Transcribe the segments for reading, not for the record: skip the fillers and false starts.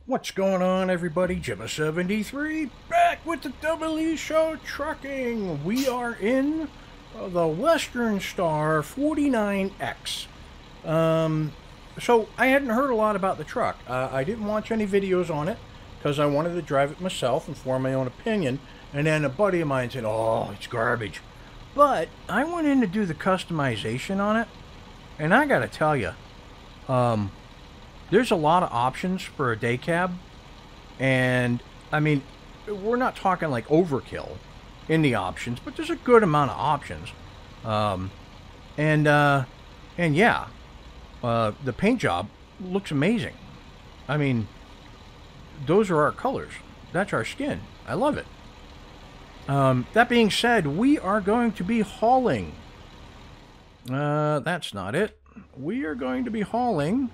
What's going on, everybody? Jibba73 back with the DoubleEShow trucking. We are in the Western Star 49X. So I hadn't heard a lot about the truck. I didn't watch any videos on it because I wanted to drive it myself and form my own opinion. And then a buddy of mine said, "Oh, it's garbage." But I went in to do the customization on it, and I gotta tell you, there's a lot of options for a day cab, and I mean, we're not talking like overkill in the options, but there's a good amount of options. And yeah, the paint job looks amazing. I mean, those are our colors. That's our skin. I love it. That being said, we are going to be hauling. That's not it. We are going to be hauling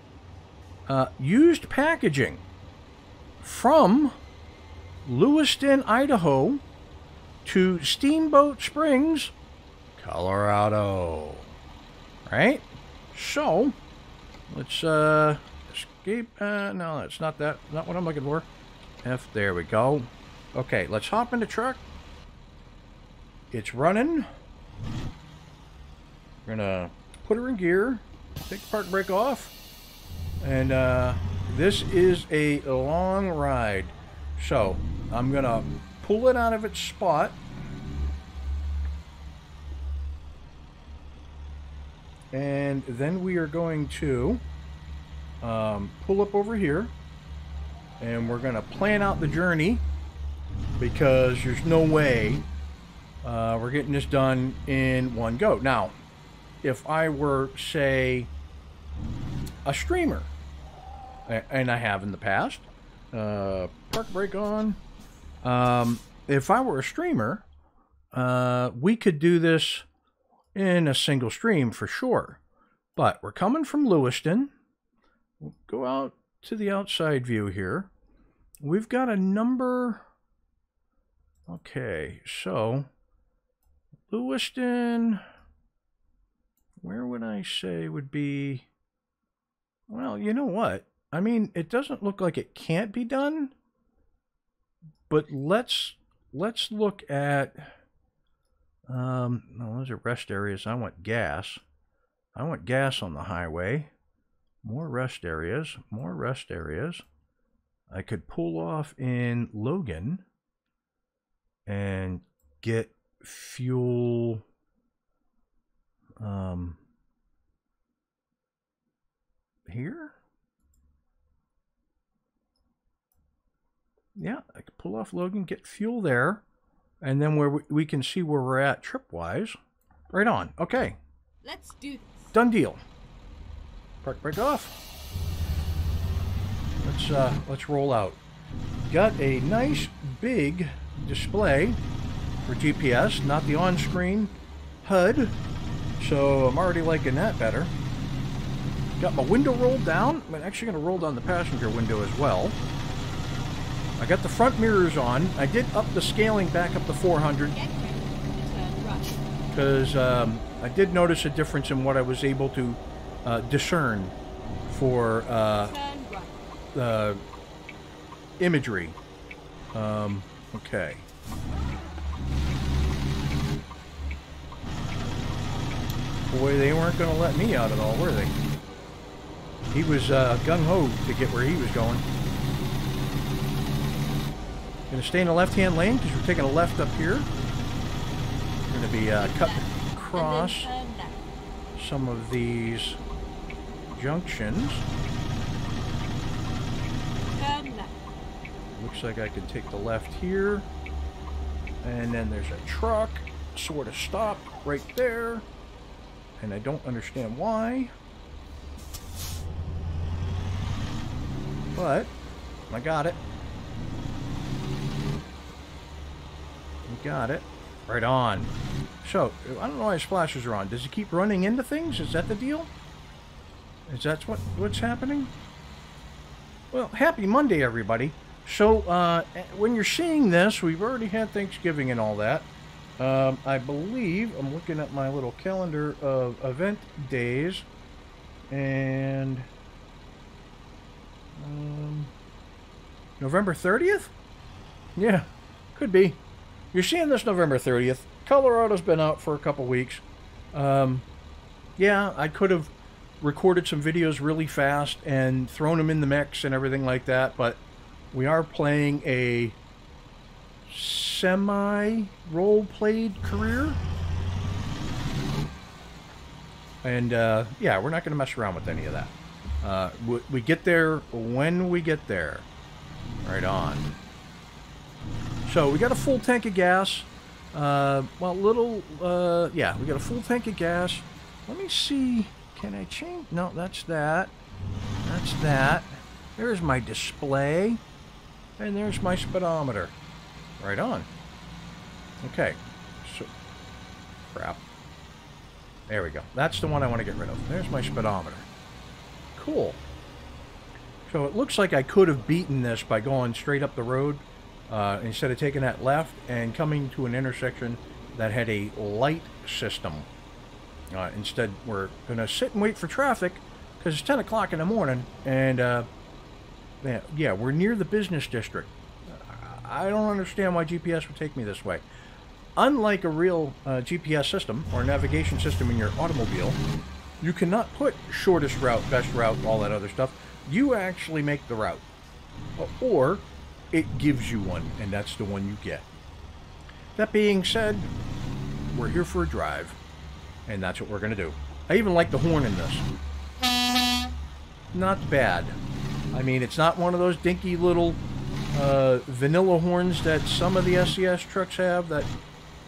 used packaging from Lewiston, Idaho to Steamboat Springs, Colorado. Right? So, let's escape. No, that's not that. Not what I'm looking for. There we go. Okay, let's hop in the truck. It's running. We're gonna put her in gear, take the park brake off, and this is a long ride. So I'm gonna pull it out of its spot. And then we are going to pull up over here, and we're gonna plan out the journey, because there's no way we're getting this done in one go. Now, if I were, say, a streamer, and I have in the past, park brake on, if I were a streamer, we could do this in a single stream for sure. But we're coming from Lewiston. We'll go out to the outside view here. We've got a number. Okay, so Lewiston, where would I say would be? Well, you know what? I mean, it doesn't look like it can't be done, but let's look at, no, those are rest areas. I want gas. I want gas on the highway. More rest areas, more rest areas. I could pull off in Logan and get fuel, here. Yeah, I could pull off Logan, get fuel there, and then where we can see where we're at trip-wise. Right on. Okay. Let's do this. Done deal. Park brake off. Let's roll out. Got a nice big display for GPS, not the on-screen HUD, so I'm already liking that better. Got my window rolled down. I'm actually going to roll down the passenger window as well. I got the front mirrors on. I did up the scaling back up to 400 because I did notice a difference in what I was able to discern for imagery. Okay. Boy, they weren't going to let me out at all, were they? He was gung-ho to get where he was going. Going to stay in the left-hand lane because we're taking a left up here. We're going to be cutting across some of these junctions. Looks like I can take the left here. And then there's a truck sort of stopped right there. And I don't understand why. But I got it. We got it. Right on. So, I don't know why splashes are on. Does he keep running into things? Is that the deal? Is that what's happening? Well, happy Monday, everybody. So, when you're seeing this, we've already had Thanksgiving and all that. I believe, I'm looking at my little calendar of event days, and November 30th? Yeah, could be. You're seeing this November 30th. Colorado's been out for a couple weeks. Yeah, I could have recorded some videos really fast and thrown them in the mix and everything like that, but we are playing a semi-role-played career. And, yeah, we're not going to mess around with any of that. We get there when we get there. Right on. So, we got a full tank of gas. Yeah, we got a full tank of gas. Let me see. Can I change? No, that's that. That's that. There's my display. And there's my speedometer. Right on. Okay. So, crap. There we go. That's the one I want to get rid of. There's my speedometer. Cool. So it looks like I could have beaten this by going straight up the road instead of taking that left and coming to an intersection that had a light system. Instead, we're going to sit and wait for traffic because it's 10 o'clock in the morning, and yeah, we're near the business district. I don't understand why GPS would take me this way. Unlike a real GPS system or navigation system in your automobile, you cannot put shortest route, best route, all that other stuff. You actually make the route. Or it gives you one, and that's the one you get. That being said, we're here for a drive, and that's what we're going to do. I even like the horn in this. Not bad. I mean, it's not one of those dinky little vanilla horns that some of the SCS trucks have that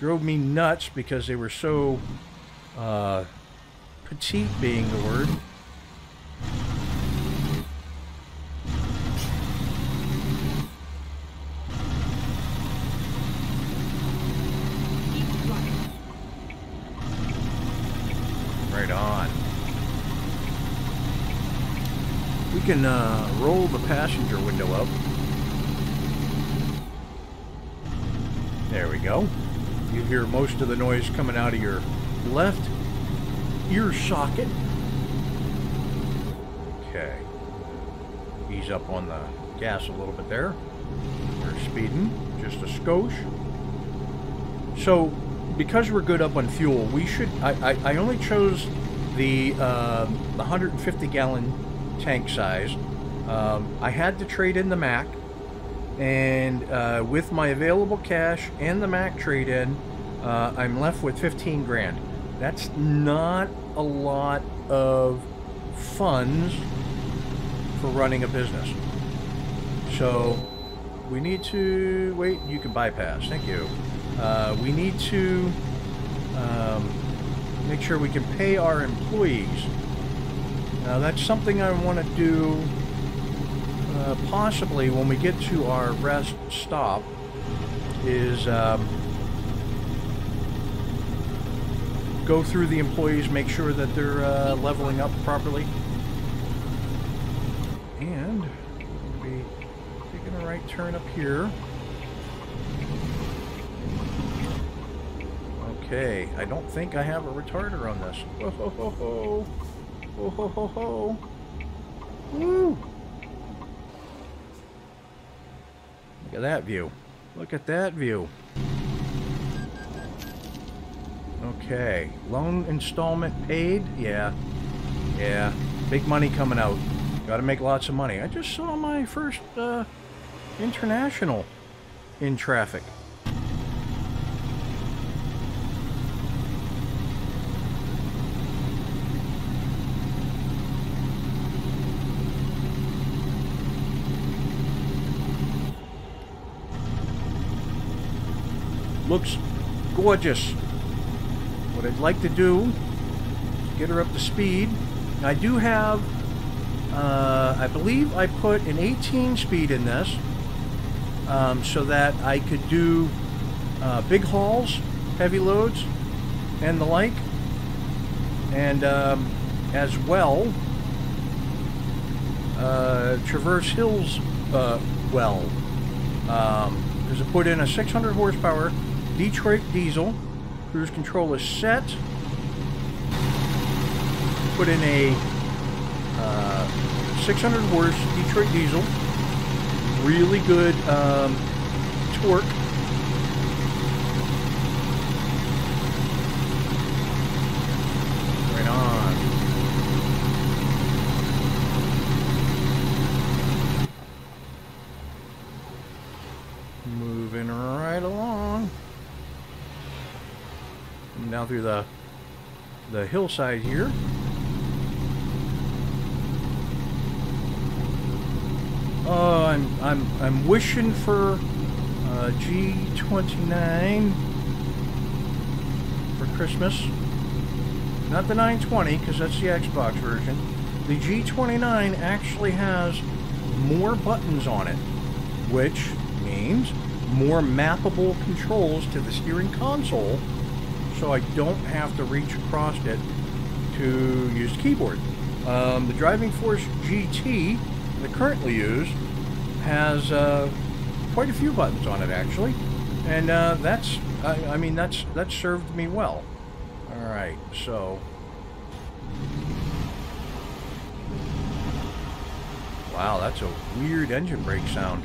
drove me nuts because they were so petite, being the word. Right on. We can roll the passenger window up. There we go. You hear most of the noise coming out of your left ear socket. Okay. Ease up on the gas a little bit there. We're speeding just a skosh. So, because we're good up on fuel, we should... I only chose the 150-gallon tank size. I had to trade in the Mac. And with my available cash and the Mac trade-in, I'm left with 15 grand. That's not a lot of funds for running a business. So we need to wait. You can bypass. Thank you. We need to make sure we can pay our employees. Now that's something I want to do. Possibly when we get to our rest stop is go through the employees, make sure that they're leveling up properly, and we'll be taking a right turn up here. Okay, I don't think I have a retarder on this. Oh ho ho ho! Oh ho ho ho! Woo! Look at that view. Look at that view. Okay. Loan installment paid? Yeah. Yeah. Big money coming out. Gotta make lots of money. I just saw my first international in traffic. Looks gorgeous. What I'd like to do is get her up to speed. I do have, I believe I put an 18 speed in this so that I could do big hauls, heavy loads, and the like. And as well, traverse hills well. Because I put in a 600 horsepower Detroit diesel. Cruise control is set. Put in a 600 horse Detroit diesel really good torque. Right on. Moving right along. And down through the hillside here. I'm wishing for G29 for Christmas. Not the 920, because that's the Xbox version. The G29 actually has more buttons on it, which means more mappable controls to the steering console, so I don't have to reach across it to use the keyboard. The Driving Force GT that I currently use has quite a few buttons on it, actually, and that's served me well. All right, so wow, that's a weird engine brake sound.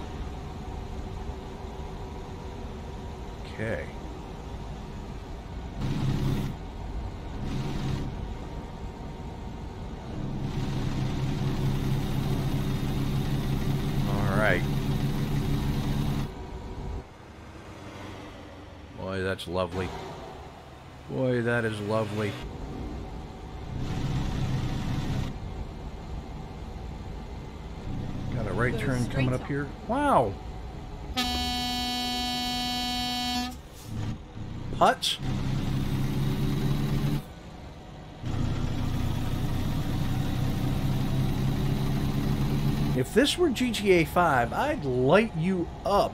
Okay. Right. Boy, that's lovely. Boy, that is lovely. Got a right turn coming up here. Wow. Putts. If this were GTA 5, I'd light you up.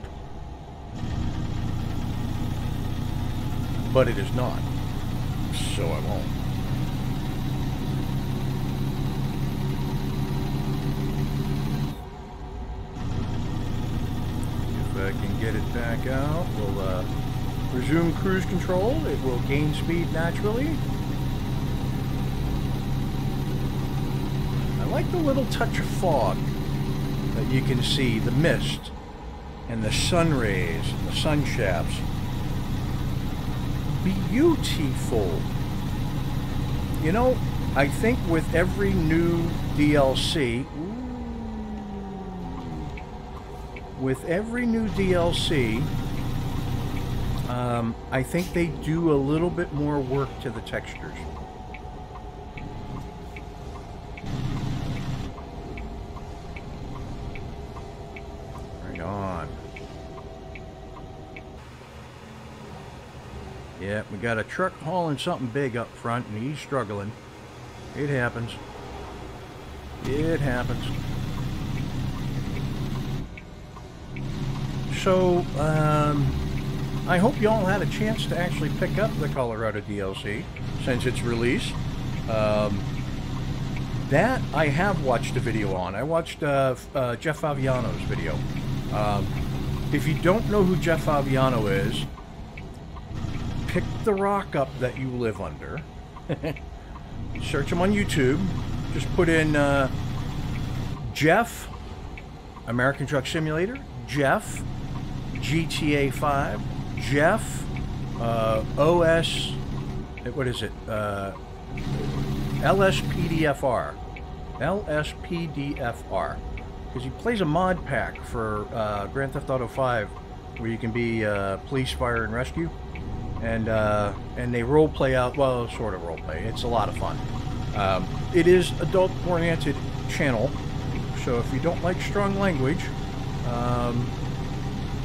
But it is not. So I won't. If I can get it back out, we'll resume cruise control. It will gain speed naturally. I like the little touch of fog that you can see, the mist and the sun rays and the sun shafts. Beautiful. You know, I think with every new DLC, I think they do a little bit more work to the textures. Yeah, we got a truck hauling something big up front, and he's struggling. It happens. It happens. So, I hope you all had a chance to actually pick up the Colorado DLC since its release. That I have watched a video on. I watched Jeff Favignano's video. If you don't know who Jeff Favignano is, pick the rock up that you live under. Search him on YouTube. Just put in Jeff American Truck Simulator, Jeff GTA 5, Jeff OS, what is it? LSPDFR. LSPDFR. Because he plays a mod pack for Grand Theft Auto 5 where you can be police, fire, and rescue. And they role play out, well, sort of role play. It's a lot of fun. It is adult-oriented channel, so if you don't like strong language,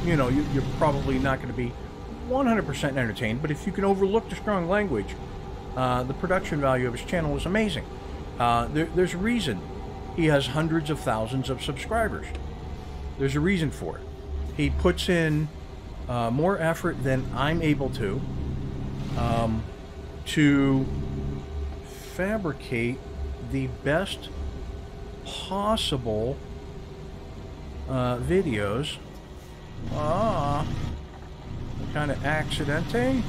you know, you're probably not going to be 100% entertained. But if you can overlook the strong language, the production value of his channel is amazing. There's a reason he has hundreds of thousands of subscribers. There's a reason for it. He puts in more effort than I'm able to fabricate the best possible videos. Kind of accidente.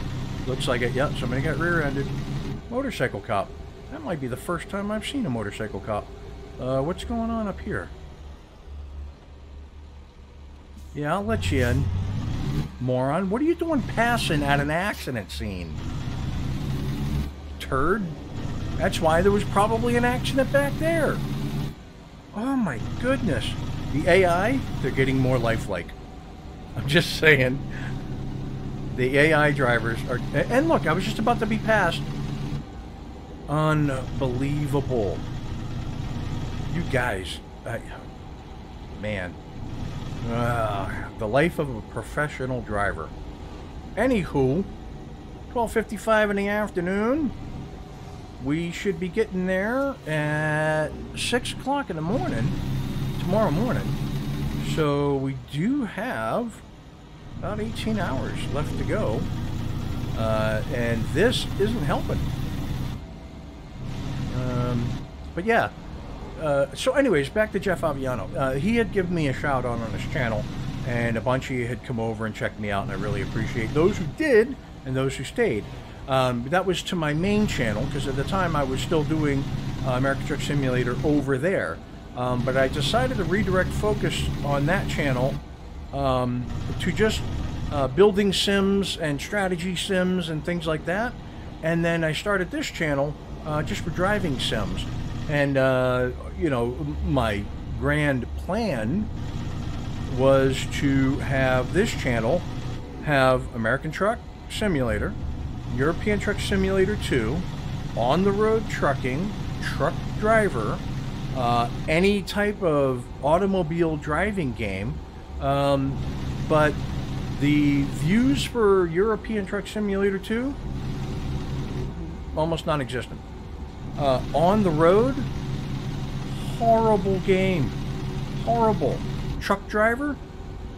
Looks like it. Yep, somebody got rear-ended. Motorcycle cop. That might be the first time I've seen a motorcycle cop. What's going on up here? Yeah, I'll let you in, moron. What are you doing passing at an accident scene? Turd. That's why there was probably an accident back there. Oh my goodness. The AI, they're getting more lifelike. I'm just saying. The AI drivers are... And look, I was just about to be passed. Unbelievable. You guys... man. The life of a professional driver. Anywho, 12:55 in the afternoon. We should be getting there at 6 o'clock in the morning, tomorrow morning. So we do have about 18 hours left to go. And this isn't helping. But yeah. So anyways, back to Jeff Aviano. He had given me a shout out on his channel, and a bunch of you had come over and checked me out, and I really appreciate those who did and those who stayed. That was to my main channel, because at the time I was still doing American Truck Simulator over there. But I decided to redirect focus on that channel to just building sims and strategy sims and things like that. And then I started this channel just for driving sims. And, you know, my grand plan was to have this channel have American Truck Simulator, European Truck Simulator 2, on-the-road trucking, truck driver, any type of automobile driving game. But the views for European Truck Simulator 2, almost non-existent. On the road, horrible game. Horrible. Truck driver,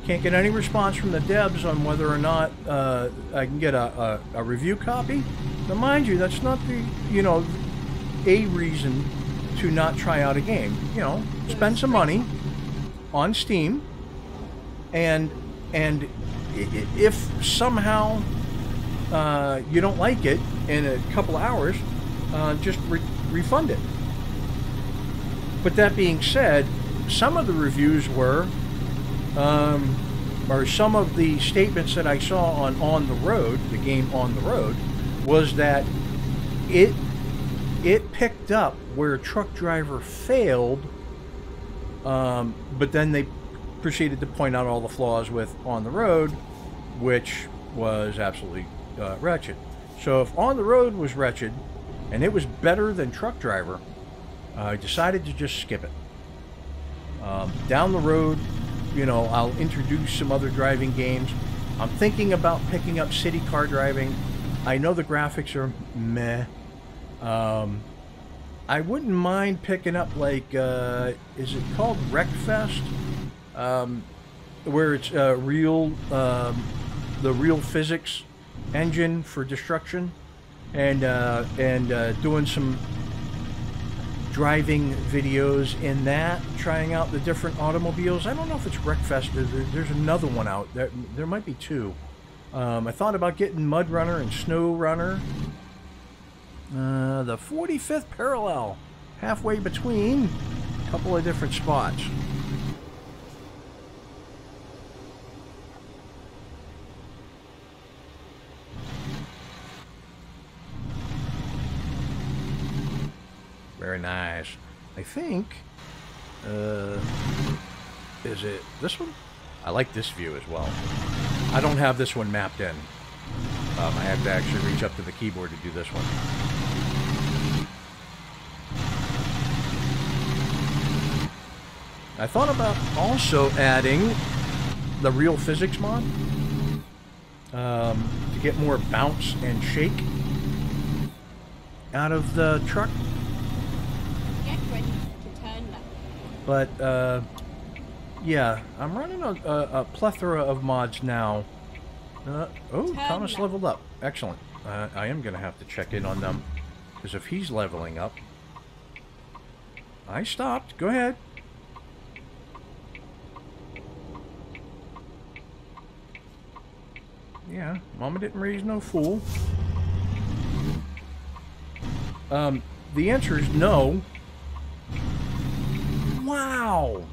can't get any response from the devs on whether or not I can get a review copy. Now, mind you, that's not the, you know, a reason to not try out a game. You know, spend some money on Steam, and if somehow you don't like it in a couple hours, just refund it. But that being said, some of the reviews were, or some of the statements that I saw on the road, the game On the Road, was that it picked up where Truck Driver failed, but then they proceeded to point out all the flaws with On the Road, which was absolutely wretched. So if On the Road was wretched, and it was better than Truck Driver, I decided to just skip it. Down the road, you know, I'll introduce some other driving games. I'm thinking about picking up city car driving. I know the graphics are meh. I wouldn't mind picking up, like, is it called Wreckfest? Where it's the real physics engine for destruction, and doing some driving videos in that, trying out the different automobiles. I don't know if it's Wreckfest. There's another one out. There might be two. I thought about getting Mud Runner and Snow Runner. The 45th parallel, halfway between a couple of different spots. Very nice. I think, is it this one? I like this view as well. I don't have this one mapped in. I have to actually reach up to the keyboard to do this one. I thought about also adding the real physics mod to get more bounce and shake out of the truck. But, yeah, I'm running a plethora of mods now. Oh, Thomas leveled up. Excellent. I am going to have to check in on them, because if he's leveling up... I stopped. Go ahead. Yeah, Mama didn't raise no fool. The answer is no. Wow!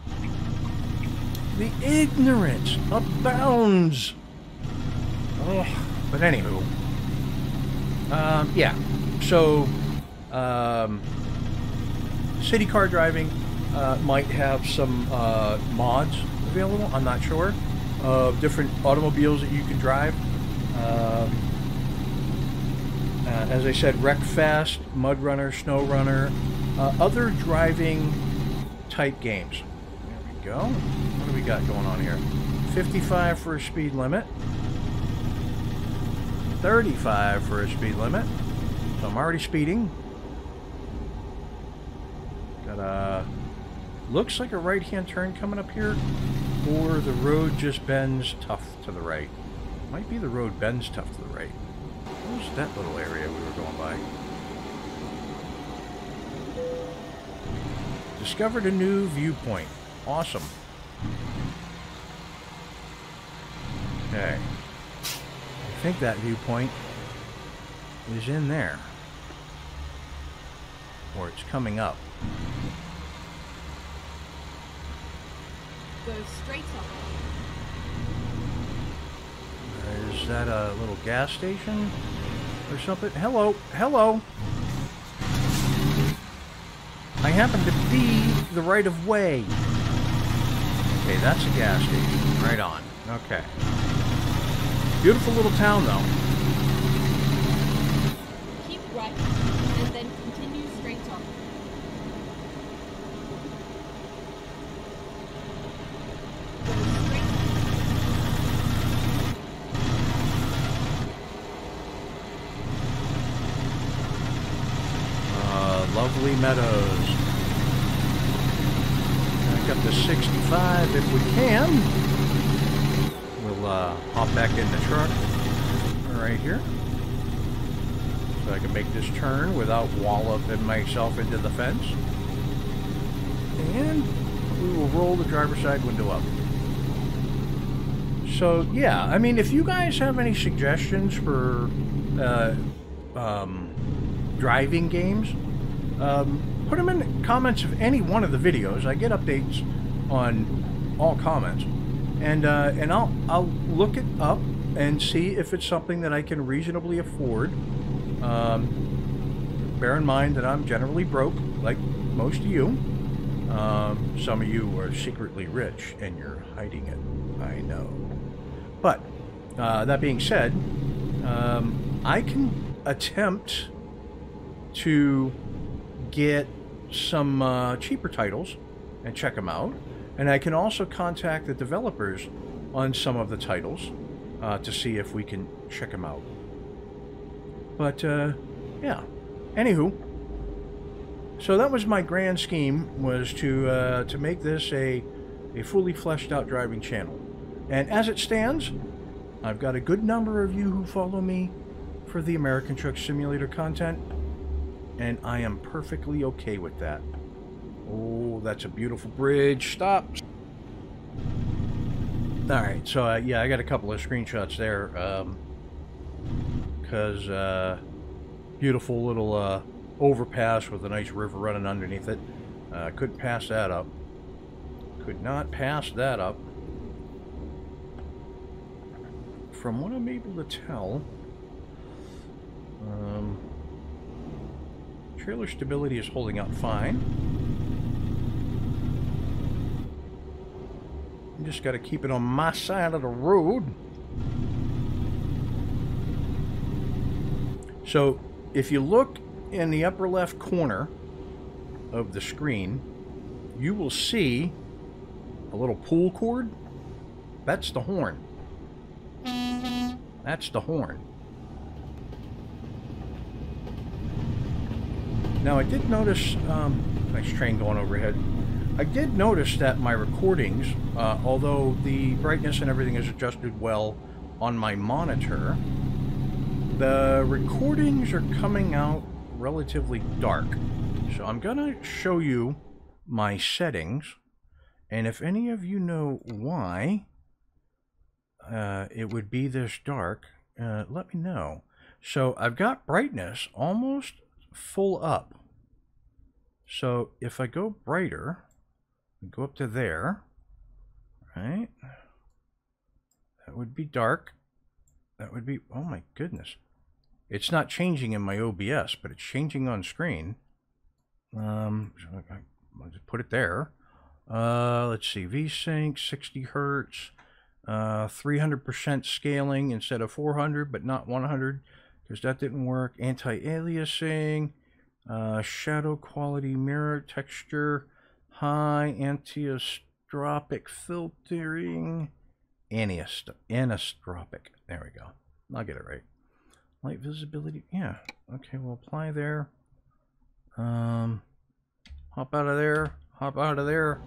The ignorance abounds. Oh, but anywho, yeah. So, city car driving might have some mods available. I'm not sure of different automobiles that you can drive. As I said, Wreckfest, Mud Runner, Snow Runner, other driving type games. There we go. What do we got going on here? 55 for a speed limit. 35 for a speed limit. So I'm already speeding. Got a... looks like a right-hand turn coming up here. Or the road just bends tough to the right. Might be the road bends tough to the right. What was that little area we were going by? Discovered a new viewpoint. Awesome. Okay. I think that viewpoint is in there. Or it's coming up. Go straight up. Is that a little gas station or something? Hello, hello. I happen to be the right of way. Okay, that's a gas station. Right on. Okay. Beautiful little town, though. Keep right, and then continue straight on. Go straight. Lovely meadows. Back up to 65 if we can. We'll hop back in the truck right here. So I can make this turn without walloping myself into the fence. And we will roll the driver's side window up. So yeah, I mean, if you guys have any suggestions for driving games, put them in the comments of any one of the videos. I get updates on all comments, and I'll look it up and see if it's something that I can reasonably afford. Bear in mind that I'm generally broke, like most of you. Some of you are secretly rich and you're hiding it. I know. But that being said, I can attempt to get some cheaper titles and check them out, and I can also contact the developers on some of the titles to see if we can check them out. But yeah, anywho, so that was my grand scheme, was to make this a fully fleshed out driving channel. And as it stands, I've got a good number of you who follow me for the American Truck Simulator content, and I am perfectly okay with that. Oh, that's a beautiful bridge. Stop. Alright, so yeah, I got a couple of screenshots there. Because beautiful little overpass with a nice river running underneath it. Couldn't pass that up. Could not pass that up. From what I'm able to tell, trailer stability is holding up fine. You just got to keep it on my side of the road. So if you look in the upper left corner of the screen, you will see a little pull cord. That's the horn. That's the horn. Now I did notice, nice train going overhead. I did notice that my recordings, although the brightness and everything is adjusted well on my monitor, the recordings are coming out relatively dark. So I'm gonna show you my settings, and if any of you know why it would be this dark, let me know. So I've got brightness almost full up. So if I go brighter, go up to there, Right? That would be dark. That would be, oh my goodness. It's not changing in my OBS, but it's changing on screen. So I'll just put it there. Let's see, VSync, 60 hertz, 300% scaling instead of 400, but not 100, because that didn't work. Anti-aliasing, shadow quality, mirror texture, high anisotropic filtering, anisotropic. There we go. I'll get it right. Light visibility, yeah. Okay, we'll apply there. Hop out of there. Hop out of there.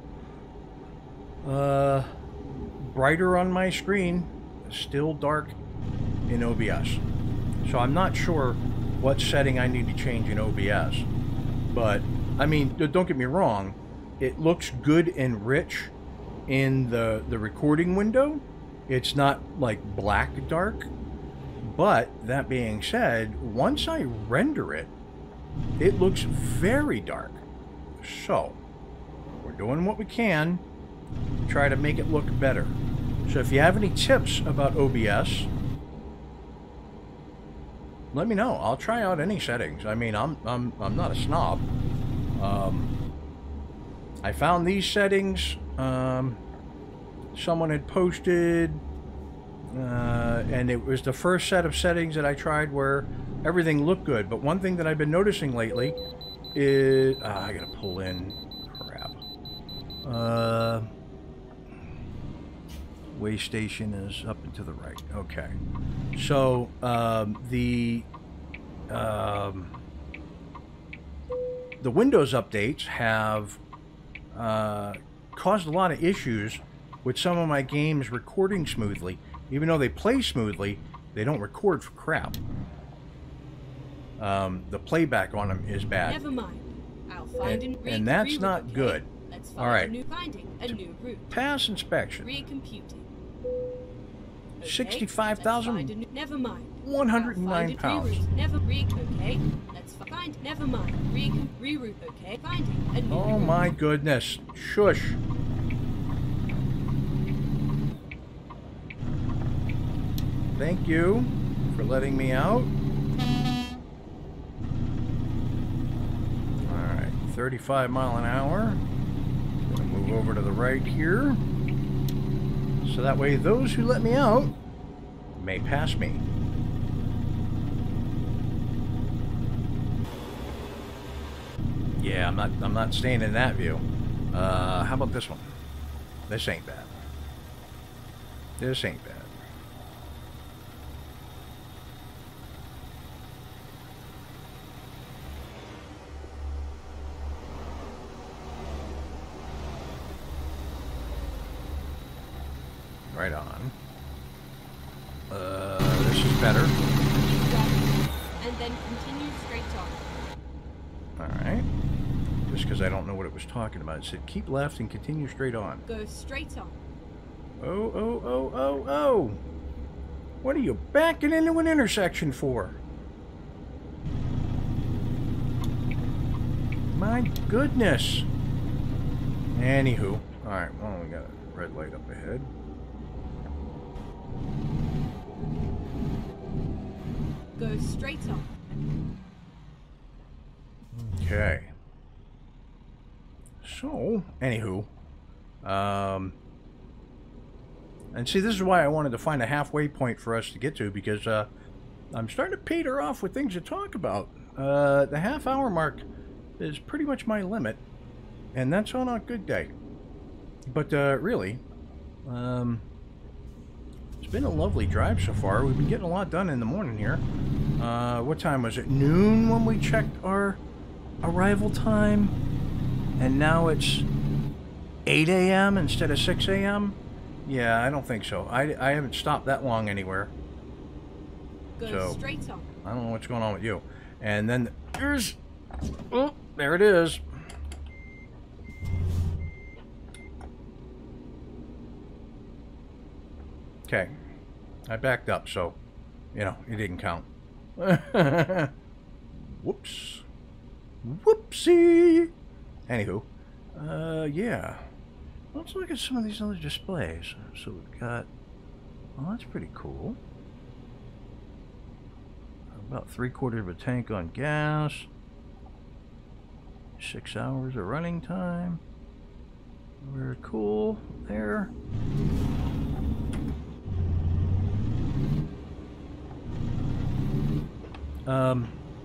Brighter on my screen, still dark in OBS. So I'm not sure what setting I need to change in OBS. But, I mean, don't get me wrong. It looks good and rich in the recording window. It's not like black dark. But, that being said, once I render it, it looks very dark. So, we're doing what we can to try to make it look better. So if you have any tips about OBS, let me know. I'll try out any settings. I mean, I'm not a snob. I found these settings. Someone had posted, and it was the first set of settings that I tried where everything looked good. But one thing that I've been noticing lately is I gotta pull in. Crap. Way station is up and to the right. Okay. So, the Windows updates have caused a lot of issues with some of my games recording smoothly. Even though they play smoothly, they don't record for crap. The playback on them is bad. Never mind. I'll find and that's not good. Let's All right. A new route. Pass inspection. Recomputing. 65,000. Never mind. 109 pounds. Never okay. Let's find. Never mind. Reroute. Okay. Finding a new Oh route. my goodness. Shush. Thank you for letting me out. Alright, 35 mile an hour. Gonna move over to the right here. So that way those who let me out may pass me. Yeah, I'm not staying in that view. How about this one? This ain't bad. This ain't bad. Right on. This is better. And then continue straight on. Alright. Just because I don't know what it was talking about. It said keep left and continue straight on. Go straight on. Oh. What are you backing into an intersection for? My goodness. Anywho. Alright, well, we got a red light up ahead. Go straight on. Okay. So, anywho. And see, this is why I wanted to find a halfway point for us to get to, because I'm starting to peter off with things to talk about. The half-hour mark is pretty much my limit, and that's on a good day. But really, it's been a lovely drive so far. We've been getting a lot done in the morning here. What time was it? Noon when we checked our arrival time, and now it's 8 a.m. instead of 6 a.m. Yeah, I don't think so. I haven't stopped that long anywhere. Go straight on. I don't know what's going on with you. And then there's... Oh, there it is. Okay. I backed up, so, you know, it didn't count. Whoops. Whoopsie. Anywho. Yeah. Let's look at some of these other displays. So we've got, well, that's pretty cool. About 3/4 of a tank on gas. 6 hours of running time. Very cool there.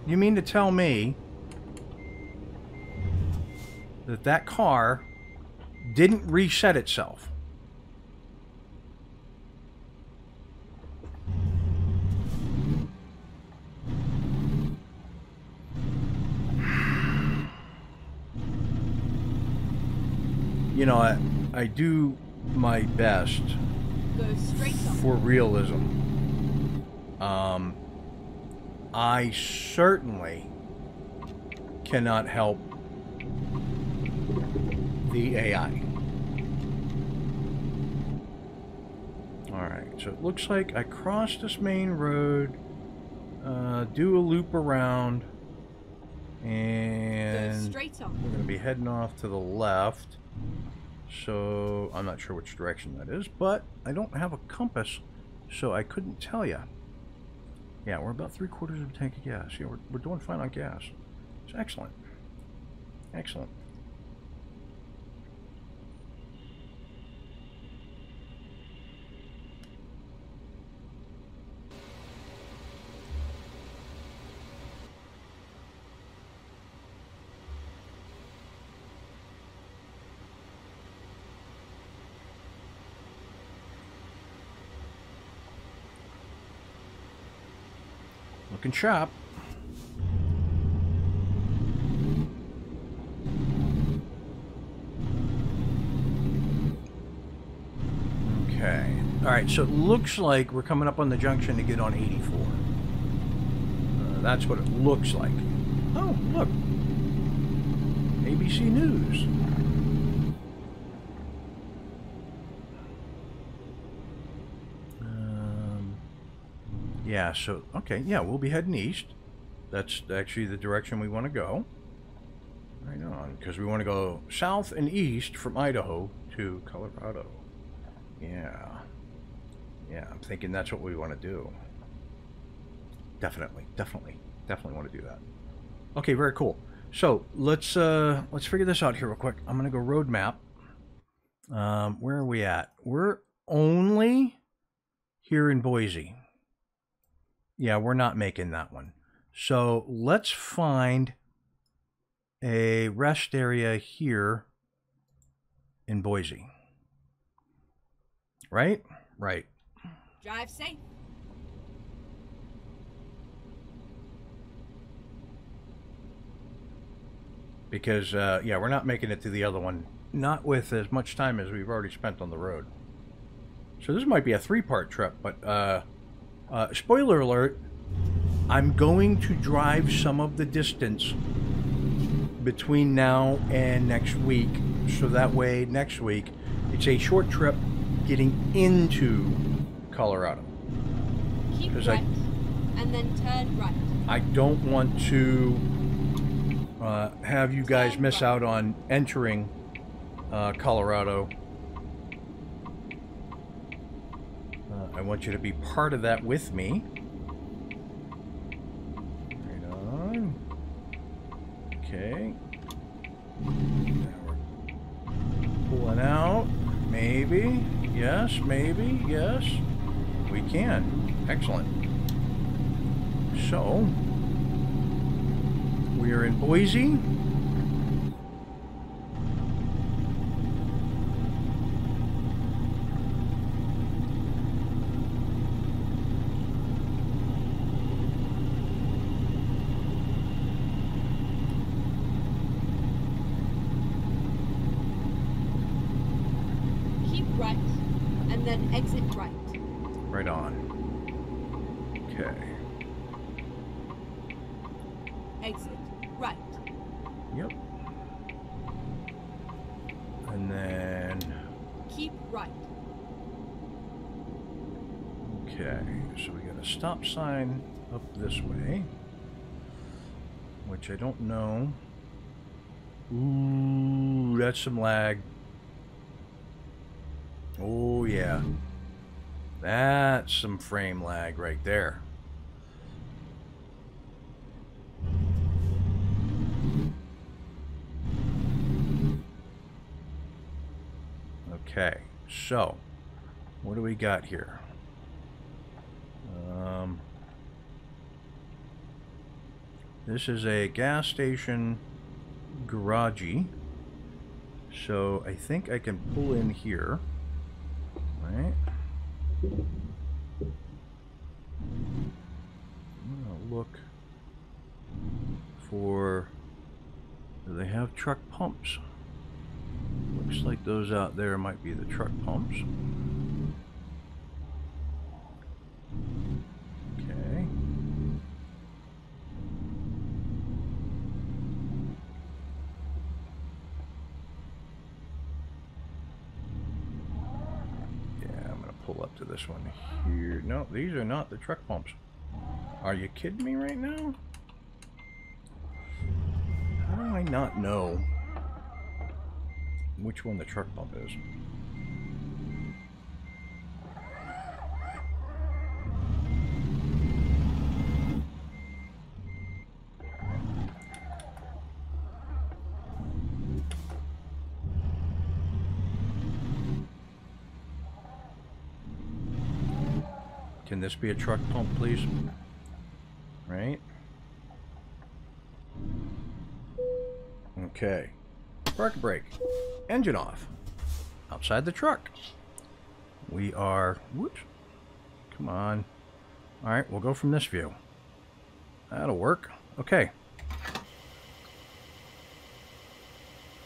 You mean to tell me that that car didn't reset itself? You know, I do my best Go straight up. for realism. I certainly cannot help the AI. Alright, so it looks like I cross this main road, do a loop around, and Go straight up. we're going to be heading off to the left. So I'm not sure which direction that is, but I don't have a compass, so I couldn't tell you. Yeah, we're about 3/4 of a tank of gas. Yeah, we're doing fine on gas. It's excellent. Excellent. Looking sharp. Okay. Alright, so it looks like we're coming up on the junction to get on 84. That's what it looks like. Oh, look. ABC News. Yeah, so, okay, yeah, we'll be heading east. That's actually the direction we want to go. Right on, because we want to go south and east from Idaho to Colorado. Yeah. Yeah, I'm thinking that's what we want to do. Definitely want to do that. Okay, very cool. So, let's figure this out here real quick. I'm going to go road map. Where are we at? We're only here in Boise. Yeah, we're not making that one. So let's find a rest area here in Boise. Right? Right. Drive safe. Because, yeah, we're not making it to the other one. Not with as much time as we've already spent on the road. So this might be a 3-part trip, but, spoiler alert, I'm going to drive some of the distance between now and next week, so that way next week it's a short trip getting into Colorado. Keep right, and then turn right. I don't want to have you guys miss out on entering Colorado. I want you to be part of that with me. Right on. Okay. Now we're pulling out. Maybe. Yes, maybe. Yes. We can. Excellent. So, we are in Boise. Right, and then exit right. Right on. Okay. Exit right. Yep. And then... Keep right. Okay, so we got a stop sign up this way, which I don't know. Ooh, that's some lag. Oh, yeah. That's some frame lag right there. Okay, so what do we got here? This is a gas station garagey. So I think I can pull in here, right? I'm gonna look for, do they have truck pumps? Looks like those out there might be the truck pumps. Okay. Pull up to this one here. No, these are not the truck pumps. Are you kidding me right now? How do I not know which one the truck pump is? Can this be a truck pump, please? Right? Okay. Park brake. Engine off. Outside the truck. We are... Whoops. Come on. Alright, we'll go from this view. That'll work. Okay.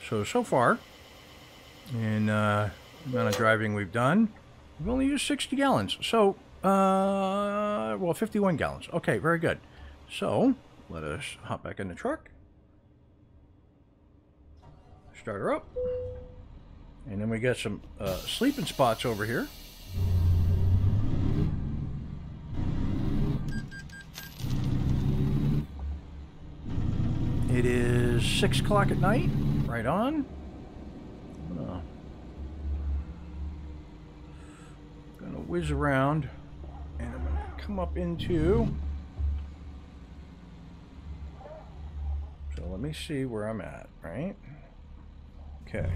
So far, in the amount of driving we've done, we've only used 60 gallons. So... well, 51 gallons. Okay, very good. So, let us hop back in the truck. Start her up. And then we got some sleeping spots over here. It is 6 o'clock at night. Right on. Gonna whiz around. And I'm going to come up into... So let me see where I'm at, right? Okay.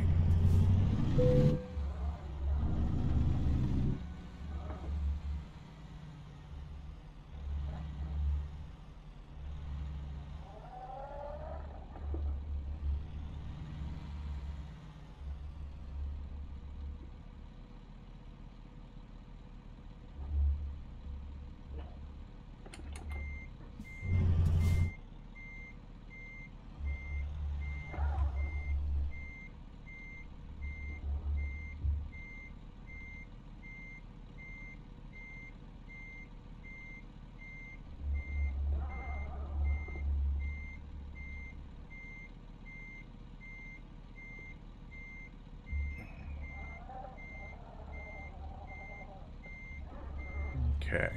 Okay.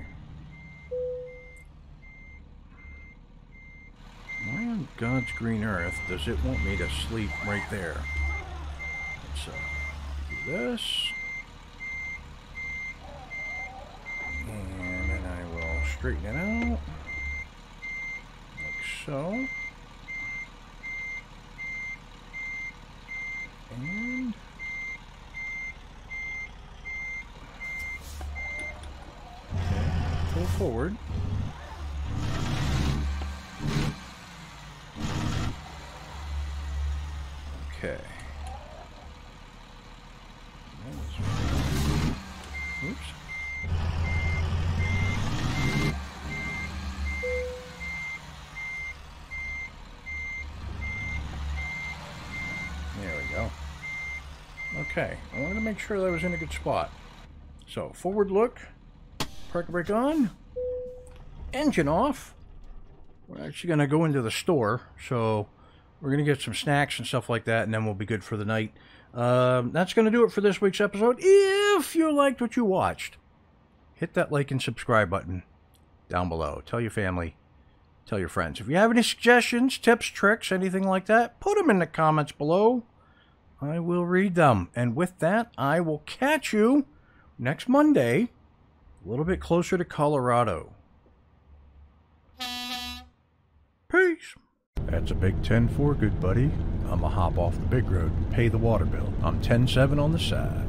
Why on God's green earth does it want me to sleep right there? Let's do this. And then I will straighten it out. Like so. And... pull forward. Okay. Oops. There we go. Okay, I wanted to make sure that I was in a good spot. So, forward look. Park brake on, engine off. We're actually going to go into the store, so we're going to get some snacks and stuff like that, and then we'll be good for the night. That's going to do it for this week's episode. If you liked what you watched, hit that like and subscribe button down below. Tell your family, tell your friends. If you have any suggestions, tips, tricks, anything like that, put them in the comments below. I will read them. And with that, I will catch you next Monday, a little bit closer to Colorado. Peace. That's a big 10-4, good buddy. I'm going to hop off the big road and pay the water bill. I'm 10-7 on the side.